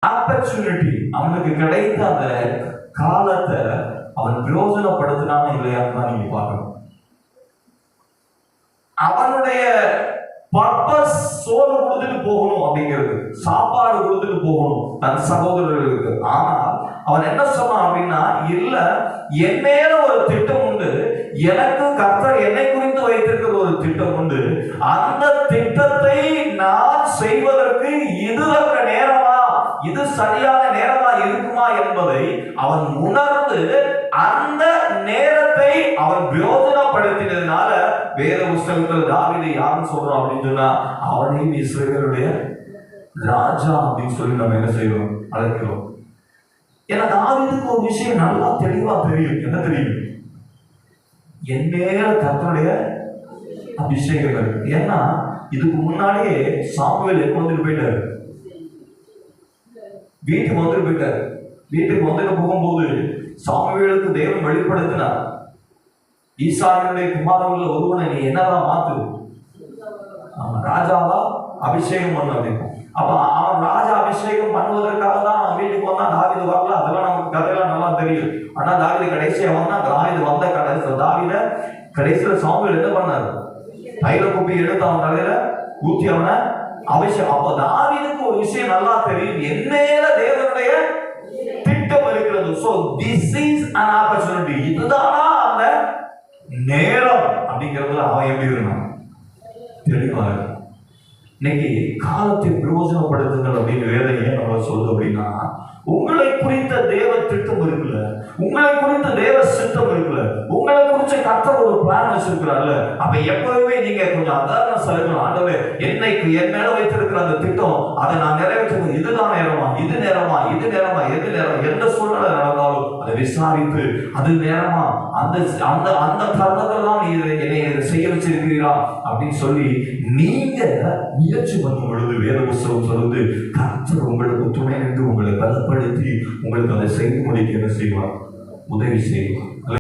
Opportunity, அவனுக்கு கிடைத்த அந்த காலத்தை அவன் பிரயோஜனப்படுத்தினானா இல்லையான்னு தான் நீங்க பார்க்கணும். அவனுடைய பர்பஸ் சோறு கொடுத்துட்டு போகணும் அப்படிங்கிறது, சாப்பாடு கொடுத்துட்டு போகணும் தன் சகோதரர்களுக்கு. ஆனால் அவன் என்ன சொன்னான் அப்படின்னா, இல்ல என் மேல ஒரு திட்டம் உண்டு, எனக்கு கர்த்தர் என்னை குறித்து வைத்திருக்கிற ஒரு திட்டம் உண்டு, அந்த திட்டத்தை நான் செய்வதற்கு இது நேரமா, இது சரியான நேரமா இருக்குமா என்பதை அவன் உணர்ந்து அந்த நேரத்தை அவன் பிரயோஜனப்படுத்தினதுனால வேத புஸ்தகத்தில் தாவீதை யாரும் சொல்றோம் அப்படின்னு சொன்னா, அவனையும் இஸ்ரவேலுடைய ராஜா அப்படின்னு சொல்லி நம்ம என்ன செய்வோம், அழைக்கிறோம். ஏன்னா தாவீதுக்கு ஒரு விஷயம் நல்லா தெளிவா தெரியும். என்ன தெரியும்? என் மேல கர்த்தருடைய அபிஷேகம் இருக்கு. ஏன்னா இதுக்கு முன்னாடியே சாமுவேல் எப்ப வந்துட்டு போயிட்டாரு, வீட்டுக்கு வந்துட்டு போயிட்டாரு. வீட்டுக்கு வந்துட்டு போகும்போது சாமுவேலுக்கு தேவன் வெளிப்படுத்தினார், ஈசாயினுடைய குமாரர்கள் ஒருவனை நீ என்னதான் மாத்து, ராஜாவா அபிஷேகம் பண்ண அப்படின்னு. அப்ப அவன் ராஜா அபிஷேகம் பண்ணுவதற்காக தான் வீட்டுக்கு வந்தா. தாவீது வரல, அதெல்லாம் நமக்கு கதையெல்லாம் நல்லா தெரியும். ஆனா தாவீது கடைசியா வந்தா, தாவீது வந்த தாவீத கடைசியில சாமுவேல் என்ன பண்ணாரு, தைல குப்பி எடுத்து அவன் தலையில ஊத்தி அவனை அபிஷேகம். அப்ப தாவீதுக்கு ஒரு விஷயம் நல்லா தெரியும், என் மேல தேவனுடைய திட்டம் இருக்கிறது. So this is an opportunity. இதுதான் அந்த நேரம் அப்படிங்கிறதுல அவன் எப்படி இருந்தான், தெளிவாக. இன்னைக்கு காலத்தை பிரயோஜனப்படுத்துங்கள் அப்படின்னு வேதம் ஏன் நம்மள சொல்லுது அப்படின்னா, உங்களை குறித்த தேவ திட்டம் இருக்குல்ல, உங்களை குறித்த தேவ சித்தம் இருக்குல்ல, உங்களை குறிச்ச கர்த்தர் ஒரு பிளான் வச்சிருக்கிறார்ல. அப்ப எப்பவுமே நீங்க கொஞ்சம் அதாரணம் சொல்லணும், ஆண்டவே என்னைக்கு என் மேல வைத்திருக்கிற அந்த திட்டம் அதை நான் நிறைவேற்றது, இதுதான் நேரமா, இது நேரமா, இது நேரமா, எது நேரம், எந்த சூழ்நிலை நடந்தாலும் அதை விசாரித்து அது நேரமா, அந்த அந்த அந்த தருணத்தில் தான் என்னை செய்ய வச்சிருக்கிறீரா அப்படின்னு சொல்லி நீங்க முயற்சி பண்ணும் பொழுது வேத புஸ்தகம் சொல்லுது, கர்த்தர் உங்களுக்கு துணை நின்று உங்களை பலப்படுத்தி உங்களுக்கு அதை செய்து முடிக்க என்ன செய்வார், உதவி செய்வார்.